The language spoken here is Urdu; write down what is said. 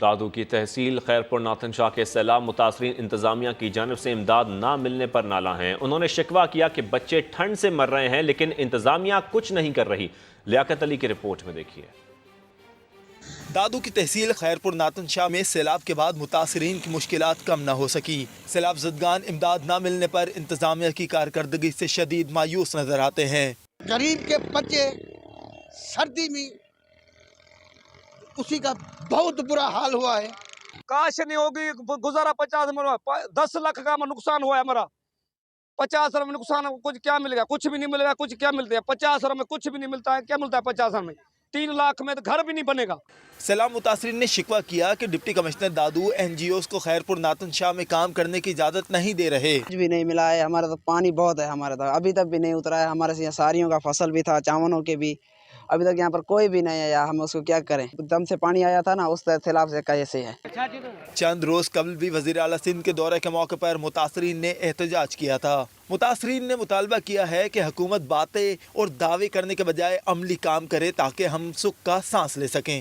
دادو کی تحصیل خیرپور ناتھن شاہ کے سیلاب متاثرین انتظامیہ کی جانب سے امداد نہ ملنے پر نالاں ہیں۔ انہوں نے شکوہ کیا کہ بچے ٹھنڈ سے مر رہے ہیں لیکن انتظامیہ کچھ نہیں کر رہی۔ لیاقت علی کی رپورٹ میں دیکھیے۔ دادو کی تحصیل خیرپور ناتھن شاہ میں سیلاب کے بعد متاثرین کی مشکلات کم نہ ہو سکی۔ سیلاب زدگان امداد نہ ملنے پر انتظامیہ کی کارکردگی سے شدید مایوس نظر آتے ہیں۔ غریب کے بچے سردی میں اسی کا بہت برا حال ہوا ہے۔ کاش نہیں ہوگی گزارا 10 لاکھ کا نقصان ہوا ہے ہمارا۔ 50 میں نقصان کچھ کیا ملے گا؟ کچھ بھی نہیں ملے گا۔ کچھ کیا ملتے ہیں 50 میں کچھ بھی نہیں ملتا ہے۔ کیا ملتا ہے 50 میں؟ 3 لاکھ میں تو گھر بھی نہیں بنے گا۔ سیلاب متاثرین نے شکوہ کیا کہ ڈپٹی کمشنر دادو NGOs کو خیرپور ناتھن شاہ میں کام کرنے کی اجازت نہیں دے رہے۔ کچھ بھی نہیں ملا ہے، ہمارا تو پانی بہت ہے، ہمارا تو ابھی تک بھی نہیں اترا ہے۔ ہمارے یہاں ساریوں کا فصل بھی تھا، چاولوں کے بھی، ابھی تک یہاں پر کوئی بھی نہیں آیا۔ ہم اس کو کیا کریں؟ دم سے پانی آیا تھا نا، اس سیلاب سے کیسے ہے۔ چند روز قبل بھی وزیر اعلیٰ سندھ کے دورے کے موقع پر متاثرین نے احتجاج کیا تھا۔ متاثرین نے مطالبہ کیا ہے کہ حکومت باتیں اور دعوے کرنے کے بجائے عملی کام کرے تاکہ ہم سکھ کا سانس لے سکیں۔